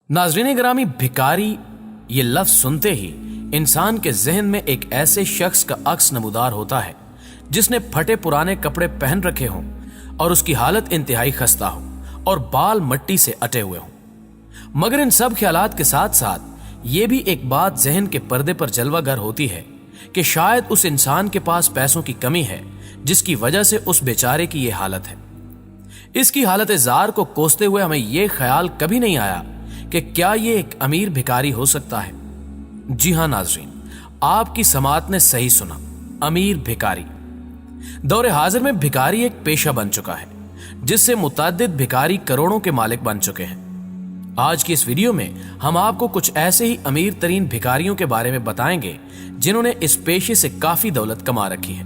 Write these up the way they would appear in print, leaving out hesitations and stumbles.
नाजरीन ग्रामी, भिखारी ये लफ्ज सुनते ही इंसान के जहन में एक ऐसे शख्स का अक्स नमूदार होता है जिसने फटे पुराने कपड़े पहन रखे हों और उसकी हालत इंतहाई खस्ता हो और बाल मिट्टी से अटे हुए हों। मगर इन सब ख्यालात के साथ साथ ये भी एक बात जहन के पर्दे पर जलवागर होती है कि शायद उस इंसान के पास पैसों की कमी है जिसकी वजह से उस बेचारे की ये हालत है। इसकी हालत जार को कोसते हुए हमें यह ख्याल कभी नहीं आया कि क्या ये एक अमीर भिखारी हो सकता है। जी हां नाजरीन, आपकी समात ने सही सुना, अमीर भिखारी। दौरे हाजिर में भिखारी एक पेशा बन चुका है जिससे मुतअद्दिद भिखारी करोड़ों के मालिक बन चुके हैं। आज की इस वीडियो में हम आपको कुछ ऐसे ही अमीर तरीन भिखारियों के बारे में बताएंगे जिन्होंने इस पेशे से काफी दौलत कमा रखी है।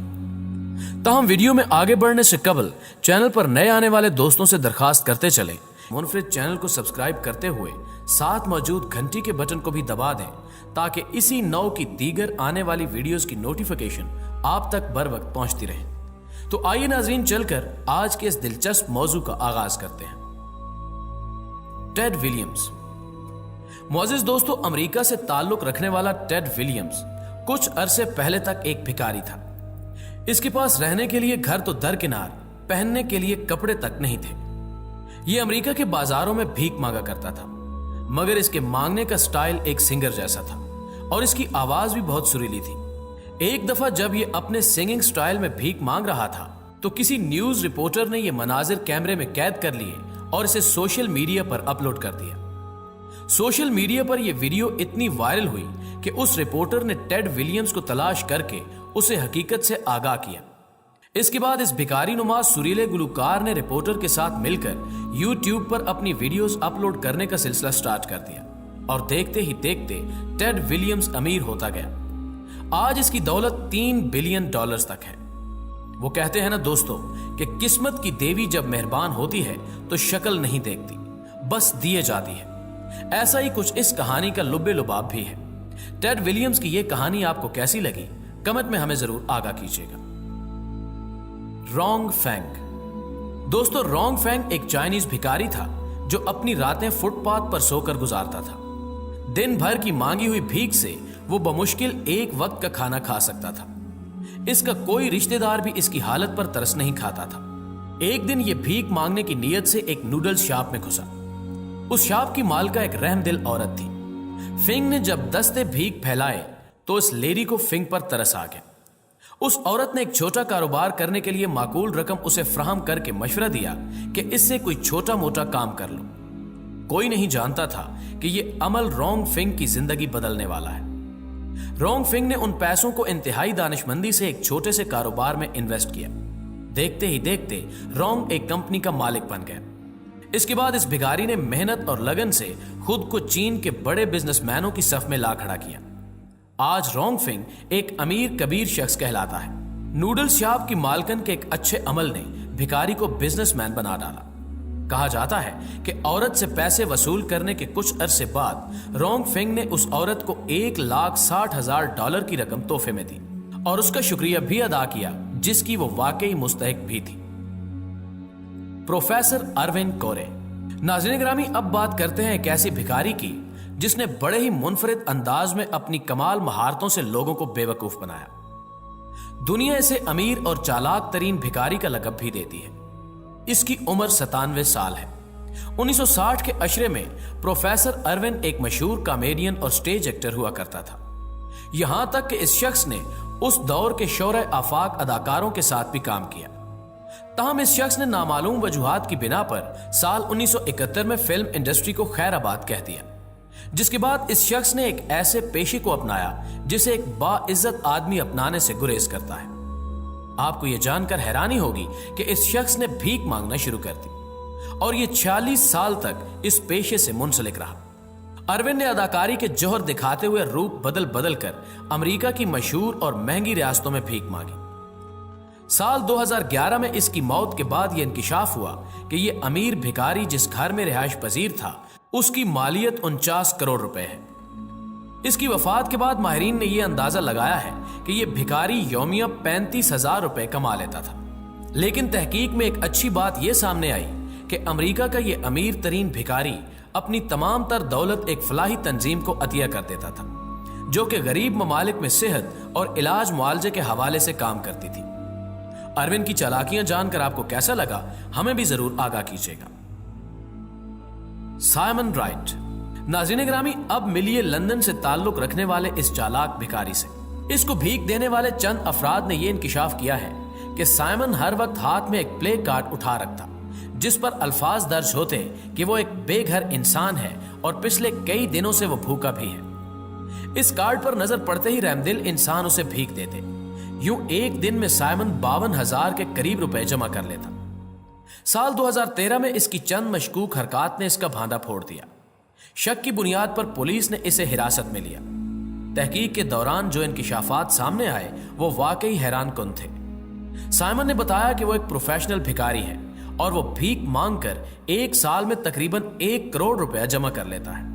तो हम वीडियो में आगे बढ़ने से कबल चैनल पर नए आने वाले दोस्तों से दरखास्त करते चले मुनफरिद चैनल को सब्सक्राइब करते हुए साथ मौजूद घंटी के बटन को भी दबा दें ताकि इसी नौ की दीगर आने वाली वीडियोस की नोटिफिकेशन आप तक बर वक्त पहुंचती रहे। तो आइए नाजरीन, चलकर आज के इस दिलचस्प मौजू का आगाज करते हैं। Ted Williams. मोअज़्ज़िज़ दोस्तों, अमेरिका से ताल्लुक रखने वाला टेड विलियम्स कुछ अरसे पहले तक एक भिखारी था। इसके पास रहने के लिए घर तो दरकिनार, पहनने के लिए कपड़े तक नहीं थे। ये अमेरिका के बाजारों में भीख मांगा करता था, मगर इसके मांगने का स्टाइल एक सिंगर जैसा था और इसकी आवाज भी बहुत सुरीली थी। एक दफा जब ये अपने सिंगिंग स्टाइल में भीख मांग रहा था तो किसी न्यूज रिपोर्टर ने ये मनाजिर कैमरे में कैद कर लिए और इसे सोशल मीडिया पर अपलोड कर दिया। सोशल मीडिया पर यह वीडियो इतनी वायरल हुई कि उस रिपोर्टर ने टेड विलियम्स को तलाश करके उसे हकीकत से आगाह किया। इसके बाद इस भिखारी नुमा सुरीले गुलकार ने रिपोर्टर के साथ मिलकर यूट्यूब पर अपनी वीडियोस अपलोड करने का सिलसिला स्टार्ट कर दिया और देखते ही देखते टेड विलियम्स अमीर होता गया। आज इसकी दौलत $3 बिलियन तक है। वो कहते हैं ना दोस्तों कि किस्मत की देवी जब मेहरबान होती है तो शक्ल नहीं देखती, बस दिए जाती है। ऐसा ही कुछ इस कहानी का लुब्बे लुबाब भी है। टेड विलियम्स की यह कहानी आपको कैसी लगी, कमेंट में हमें जरूर आगाह कीजिएगा। रोंग फेंग। दोस्तों, रोंग फेंग एक चाइनीज भिखारी था जो अपनी रातें फुटपाथ पर सोकर गुजारता था। दिन भर की मांगी हुई भीख से वो बमुश्किल एक वक्त का खाना खा सकता था। इसका कोई रिश्तेदार भी इसकी हालत पर तरस नहीं खाता था। एक दिन ये भीख मांगने की नीयत से एक नूडल्स शॉप में घुसा। उस शॉप की मालिका एक रहमदिल औरत थी। फिंग ने जब दस्ते भीख फैलाए तो इस लेडी को फिंग पर तरस आ गया। उस औरत ने एक छोटा कारोबार करने के लिए माकूल रकम उसे फराहम करके मशवरा दिया कि इससे कोई छोटा मोटा काम कर लो। कोई नहीं जानता था कि यह अमल रोंग फिंग की जिंदगी बदलने वाला है। रोंग फिंग ने उन पैसों को इंतहाई दानिशमंदी से एक छोटे से कारोबार में इन्वेस्ट किया। देखते ही देखते रोंग एक कंपनी का मालिक बन गया। इसके बाद इस भिखारी ने मेहनत और लगन से खुद को चीन के बड़े बिजनेसमैनों की सफ में ला खड़ा किया। आज रोंग फिंग एक अमीर कबीर शख्स कहलाता है। नूडल्स शॉप की मालकन के एक अच्छे अमल ने भिखारी को बिजनेसमैन बना डाला। कहा जाता है कि औरत से पैसे वसूल करने के कुछ अरसे बाद रोंग फिंग ने उस औरत को $1,60,000 की रकम तोहफे में दी और उसका शुक्रिया भी अदा किया जिसकी वो वाकई मुस्तहिक भी थी। प्रोफेसर अरविंद कोरे। नाज़रीन ग्रामी, अब बात करते हैं एक ऐसी भिखारी की जिसने बड़े ही मुनफरिद अंदाज में अपनी कमाल महारतों से लोगों को बेवकूफ बनाया। दुनिया इसे अमीर और चालाक तरीन भिखारी का लक़ब भी देती है। इसकी उम्र 97 साल है। 1960 के अशरे में प्रोफेसर अरविंद एक मशहूर कॉमेडियन और स्टेज एक्टर हुआ करता था। यहां तक कि इस शख्स ने उस दौर के शौहरे आफाक अदाकारों के साथ भी काम किया। ताहम इस शख्स ने नामालूम वजूहात की बिना पर साल 1971 में फिल्म इंडस्ट्री को खैराबाद कह दिया, जिसके बाद इस शख्स ने एक ऐसे पेशे को अपनाया जिसे एक बाइज्जत आदमी अपनाने से गुरेज करता है। आपको यह जानकर हैरानी होगी कि इस शख्स ने भीख मांगना शुरू कर दी और यह 46 साल तक इस पेशे से मुंसलिक रहा। अरविंद ने अदाकारी के जौहर दिखाते हुए रूप बदल बदल कर अमेरिका की मशहूर और महंगी रियासतों में भीख मांगी। साल 2011 में इसकी मौत के बाद यह इंकिशाफ हुआ कि यह अमीर भिखारी जिस घर में रिहायश पजीर था उसकी मालियत 49 करोड़ रुपए है। इसकी वफात के बाद माहिरीन ने यह अंदाजा लगाया है कि यह भिखारी यौमिया 35,000 रुपए कमा लेता था। लेकिन तहकीक में एक अच्छी बात यह सामने आई कि अमेरिका का यह अमीर तरीन भिखारी अपनी तमाम तर दौलत एक फलाही तंजीम को अतिया कर देता था, जो कि गरीब ममालिक में सेहत और इलाज मुआवजे के हवाले से काम करती थी। अरविंद की चालाकियां जानकर आपको कैसा लगा, हमें भी जरूर आगाह कीजिएगा। Simon right. नाज़रीन ग्रामी, अब मिलिए लंदन से ताल्लुक रखने वाले इस चालाक भिखारी से। इसको भीख देने वाले चंद अफराद ने यह इंकिशाफ किया है कि साइमन हर वक्त हाथ में एक प्ले कार्ड उठा रखता, जिस पर अल्फाज दर्ज होते कि वो एक बेघर इंसान है और पिछले कई दिनों से वो भूखा भी है। इस कार्ड पर नजर पड़ते ही रहमदिल इंसान उसे भीख देते। यूं एक दिन में साइमन 52,000 के करीब रुपए जमा कर लेता। साल 2013 में इसकी चंद मशकूक हरकत ने इसका भांडा फोड़ दिया। शक की बुनियाद पर पुलिस ने इसे हिरासत में लिया। तहकीक के दौरान जो इंकिशाफात सामने आए वो वाकई हैरानकुन थे। साइमन ने बताया कि वो एक प्रोफेशनल भिखारी है और वो भीख मांगकर एक साल में तकरीबन 1 करोड़ रुपया जमा कर लेता है।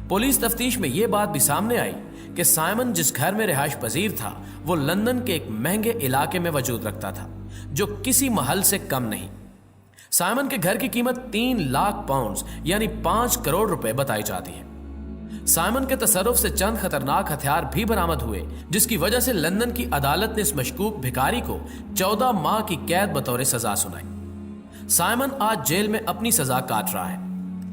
पुलिस तफ्तीश में यह बात भी सामने आई कि साइमन जिस घर में रिहाइश पजीर था वो लंदन के एक महंगे इलाके में वजूद रखता था, जो किसी महल से कम नहीं। साइमन के घर की कीमत 3 लाख पाउंड्स यानी 5 करोड़ रुपए बताई जाती है। साइमन के तसर्रुफ से चंद खतरनाक हथियार भी बरामद हुए, जिसकी वजह से लंदन की अदालत ने इस मशकूक भिखारी को 14 माह की कैद बतौर सजा सुनाई। साइमन आज जेल में अपनी सजा काट रहा है,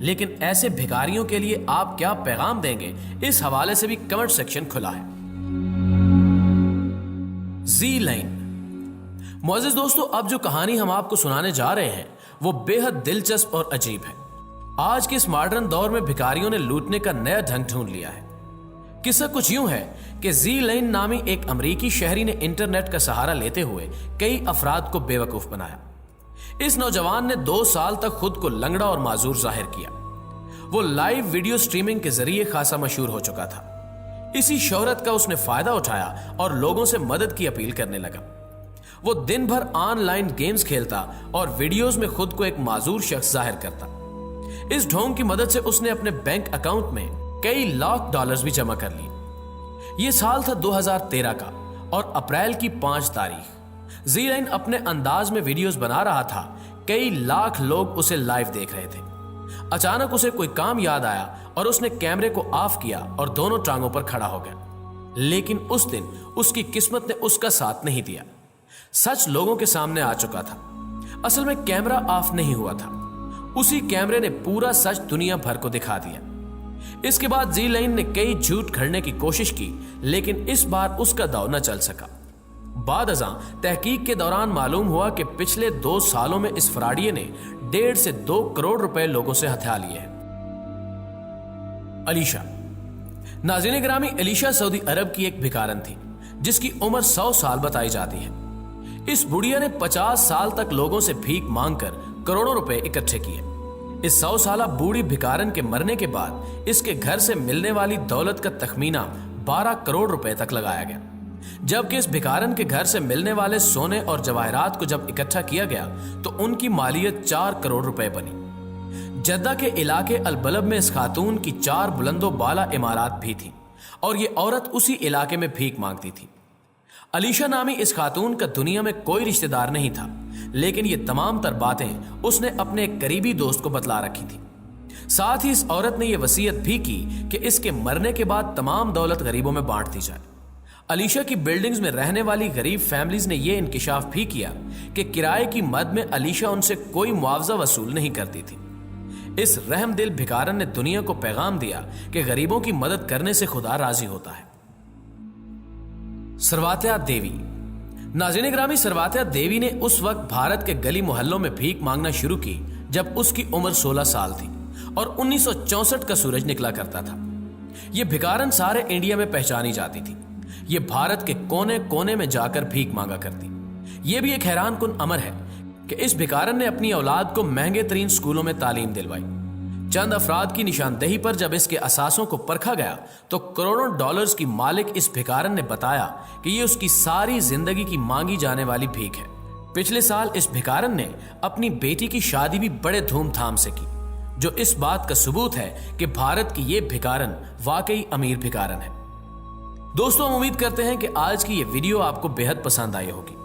लेकिन ऐसे भिखारियों के लिए आप क्या पैगाम देंगे, इस हवाले से भी कमेंट सेक्शन खुला है। जी लाइन। मोअज़्ज़िज़ दोस्तों, अब जो कहानी हम आपको सुनाने जा रहे हैं वो बेहद दिलचस्प और अजीब है। आज के इस मॉडर्न दौर में भिखारियों ने लूटने का नया ढंग ढूंढ लिया है। किस्सा कुछ यूं है कि जी लाइन नामी एक अमरीकी शहरी ने इंटरनेट का सहारा लेते हुए कई अफराद को बेवकूफ बनाया। इस नौजवान ने 2 साल तक खुद को लंगड़ा और माजूर जाहिर किया। वो लाइव वीडियो स्ट्रीमिंग के जरिए खासा मशहूर हो चुका था। इसी शोहरत का उसने फायदा उठाया और लोगों से मदद की अपील करने लगा। वो दिन भर ऑनलाइन गेम्स खेलता और वीडियोस में खुद को एक माजूर शख्स जाहिर करता। इस ढोंग की मदद से उसने अपने बैंक अकाउंट में कई लाख डॉलर्स भी जमा कर लिए। यह साल था 2013 का और अप्रैल की 5 तारीख। जी लाइन अपने अंदाज में वीडियोस बना रहा था। कई लाख लोग उसे लाइव देख रहे थे। अचानक उसे कोई काम याद आया और उसने कैमरे को ऑफ किया और दोनों टांगों पर खड़ा हो गया। लेकिन उस दिन उसकी किस्मत ने उसका साथ नहीं दिया। सच लोगों के सामने आ चुका था। असल में कैमरा ऑफ नहीं हुआ था। उसी कैमरे ने पूरा सच दुनिया भर को दिखा दिया। इसके बाद जी लाइन ने कई झूठ घड़ने की कोशिश की, लेकिन इस बार उसका दांव न चल सका। बाद अज़ां तहकीक के दौरान मालूम हुआ कि पिछले 2 सालों में इस फराडिये ने 1.5 से 2 करोड़ रुपए लोगों से हथिया लिए हैं। अलीशा। नाज़रीन गिरामी, अलीशा सऊदी अरब की एक भिखारन थी जिसकी उम्र 100 साल बताई जाती है। इस बुढ़िया ने 50 साल तक लोगों से भीख मांगकर करोड़ों रुपए इकट्ठे किए। इस 100 साला बूढ़ी भिखारन के मरने के बाद इसके घर से मिलने वाली दौलत का तखमीना 12 करोड़ रुपए तक लगाया गया, जबकि इस भिखारन के घर से मिलने वाले सोने और जवाहरात को जब इकट्ठा किया गया तो उनकी मालियत 4 करोड़ रुपए बनी। जद्दा के इलाके अलबलब में इस खातून की 4 बुलंदो बाला इमारत भी थी और ये औरत उसी इलाके में भीख मांगती थी। अलीशा नामी इस खातून का दुनिया में कोई रिश्तेदार नहीं था, लेकिन ये तमाम तर बातें उसने अपने एक करीबी दोस्त को बतला रखी थी। साथ ही इस औरत ने यह वसीयत भी की कि इसके मरने के बाद तमाम दौलत गरीबों में बांट दी जाए। अलीशा की बिल्डिंग्स में रहने वाली गरीब फैमिलीज ने यह इंकिशाफ भी किया कि किराए की मद में अलीशा उनसे कोई मुआवजा वसूल नहीं करती थी। इस रहमदिल भिखारन ने दुनिया को पैगाम दिया कि गरीबों की मदद करने से खुदा राजी होता है। सरवात्या देवी। नाज़रीन गिरामी, सरवात्या देवी ने उस वक्त भारत के गली मोहल्लों में भीख मांगना शुरू की जब उसकी उम्र 16 साल थी और 1964 का सूरज निकला करता था। यह भिखारन सारे इंडिया में पहचानी जाती थी। ये भारत के कोने कोने में जाकर भीख मांगा करती। यह भी एक हैरानकुन अमर है कि इस भिखारन ने अपनी औलाद को महंगे तरीन स्कूलों में तालीम दिलवाई। चंद अफराद की निशानदेही पर जब इसके असासों को परखा गया तो करोड़ों डॉलर्स की मालिक इस भिखारन ने बताया कि यह उसकी सारी जिंदगी की मांगी जाने वाली भीख है। पिछले साल इस भिखारन ने अपनी बेटी की शादी भी बड़े धूमधाम से की, जो इस बात का सबूत है कि भारत की यह भिखारन वाकई अमीर भिखारन है। दोस्तों, हम उम्मीद करते हैं कि आज की यह वीडियो आपको बेहद पसंद आई होगी।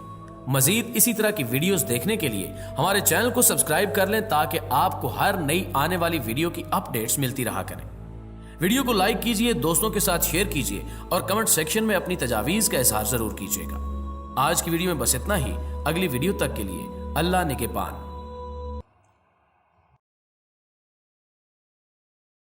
مزید اسی طرح کی ویڈیوز دیکھنے کے لیے ہمارے چینل کو سبسکرائب کر لیں تاکہ آپ کو ہر نئی آنے والی ویڈیو کی اپڈیٹس ملتی رہا کریں۔ ویڈیو کو لائک کیجئے، دوستوں کے ساتھ شیئر کیجئے اور کمنٹ سیکشن میں اپنی تجاویز کا اظہار ضرور کیجئے گا۔ آج کی ویڈیو میں بس اتنا ہی۔ اگلی ویڈیو تک کے لیے اللہ نگہبان۔